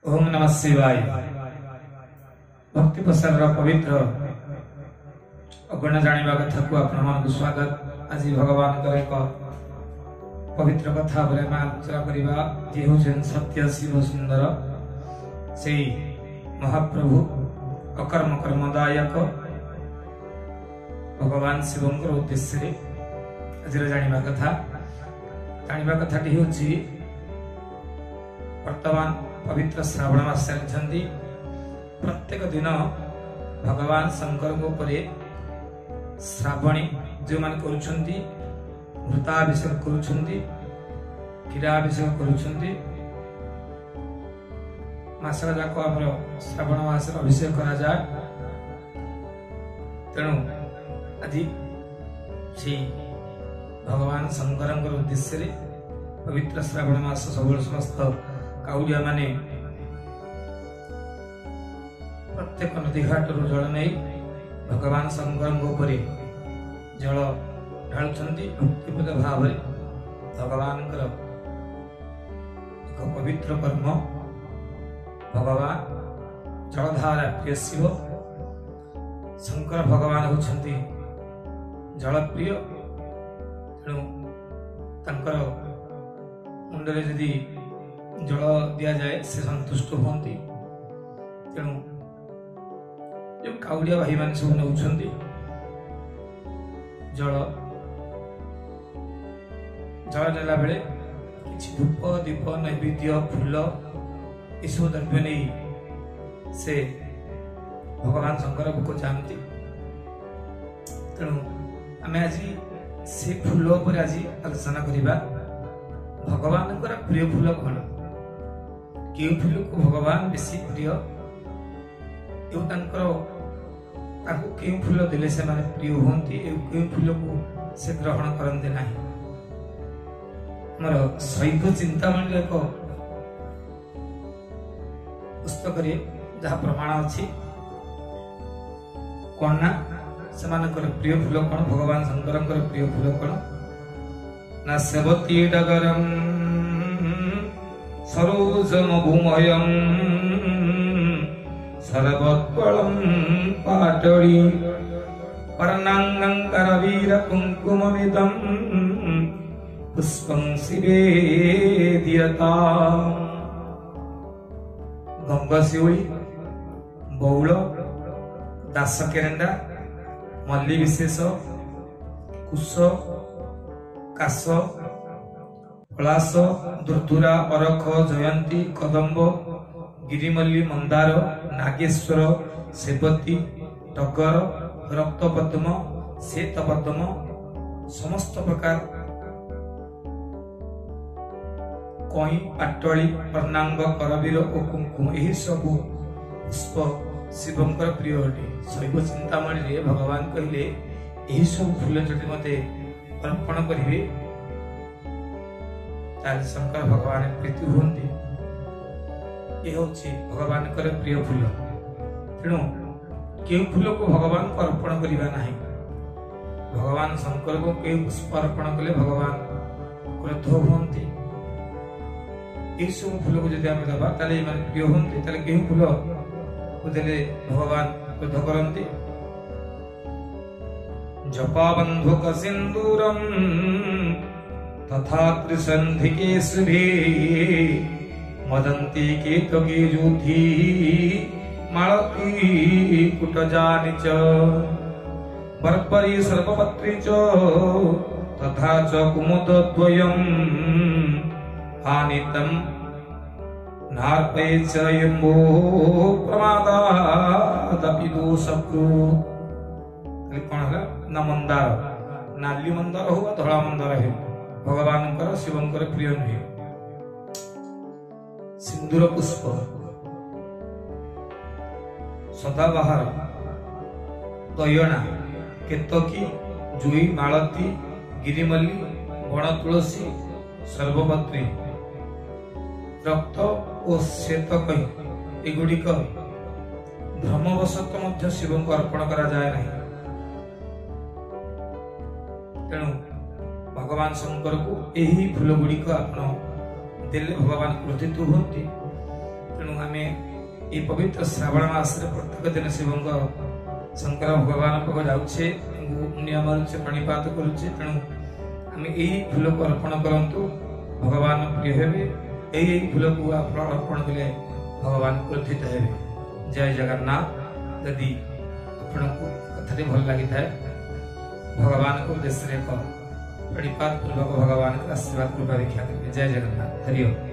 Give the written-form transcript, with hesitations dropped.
ओम नमः शिवाय। भक्ति प्रसार पवित्र अगण जानिबा कथा को आपण स्वागत। आज भगवान एक पवित्र कथा आलोचना करबा जे होछन सत्य शिव सुंदर से महाप्रभु अकर्म कर्मदायक भगवान शिवंकर उद्देश्य आज जानिबा कथाटी होछि वर्तमान पवित्र श्रावण मास चलती। प्रत्येक दिन भगवान शंकर श्रावणी जो मान करुछंती घृताभिषेक करुछंती क्षीराभिषेक करुछंती मासक जाक आमर श्रावण मास अभिषेक करा जाए। तेणु आज से भगवान शंकर उद्देश्य पवित्र श्रावण मास सब समस्त काउडिया माने प्रत्येक नदी घाट जल नहीं भगवान शंकर जल ढालुंट भक्तिपूत भाव भगवान एक पवित्र कर्म। भगवान जलधारा प्रिय शिव शंकर भगवान होती जल प्रिय। तेणु तांकर मुंडरे जदि जल दिया जाए से संतुष्ट होती। तेणु जो काउडिया भाई मान सब नौ जल जल नेला बेले किछि धूप दीप नैवेद्य फूल यू द्रव्य नहीं से भगवान शंकर को चाहती। तेणु आम आज से फूल पर आज आलोचना करवा भगवान प्रिय फूल कौन क्यों फूल को भगवान बेसी प्रिय क्यों फूल देले से माने प्रिय होती क्यों फूल को से ग्रहण करते ना। मोर शैव चिंतामणि एक पुस्तक जहाँ प्रमाण अच्छी कौन ना से प्रिय फूल कौन भगवान शंकर प्रिय फूल कौन ना सेवती डगरम सरोजमभूमयं सर्वोत्पलं पाटली पर्णांगं करवीर कुंकुममिदं पुष्पं शिवे दीयता। गंगशिउली बौल दासकेरेंडा मल्ली विशेष कुश काश पलाश दुर्धुरा अरख जयंती कदम्ब गिरिमल्ली मंदार नागेश्वर सेवती टगर रक्तपद्म श्वेतपद्म समस्त प्रकार कई पाटली पर्णांग करवीर और कुंकुम यही सब पुष्प शिवंकर प्रिय अटे। शैव चिंतामणि भगवान कहले यही सब फूल जदि मते अर्पण करिवे शंकर भगवान प्रीति होती। ये हूँ भगवान प्रिय फूल। तेणु क्यों फूल को भगवान को अर्पण करवा ना भगवान शंकर को क्यों पुष्प अर्पण कले भगवान क्रोध होती। ये सब फूल को जब आम दबा ताले प्रिय होती ताले क्यों फूल को देले भगवान क्रोध करती। जपाबंधुक सिंदूरम तथा त्रिसंधिके शुभे मदंती केतकी जूथी मालती कुटजानि च बर्बरी सर्वपत्री च तथा च कुमुदद्वयम् आनीतम् नार्पये च यम्बो प्रमादादपि दोषकृ। कौन है ना मंदार नाली मंदार हो धड़ा मंदार हो भगवान शिवंकर प्रिय नुहे। सिंदूर पुष्प सदाबहार दयना केतकी जुई मालती गिरिमल्ली बण तुलसी सर्वपत्री रक्त और श्वेतकई एगुड़िक भ्रमवशत शिव को अर्पण करा जाए नहीं। तेणु भगवान शंकर को यही फूल गुड़िक आप देले भगवान क्रोधित होती। तेणु आम ये पवित्र श्रावण मास प्रत्येक दिन शिव शंकर भगवान पाक जाऊे नियम पाणीपात करुचे तेणु आम यही फूल को अर्पण करूँ भगवान प्रिय हे यही फूल को अर्पण कले भगवान क्रोधित हे। जय जगन्नाथ। यदि आपण को कथा भल लगी था भगवान को उद्देश्य प्रणिपात पूर्वक भगवान का आशीर्वाद कृपा भिक्षा करेंगे। जय जगन्नाथ। हरि ओम।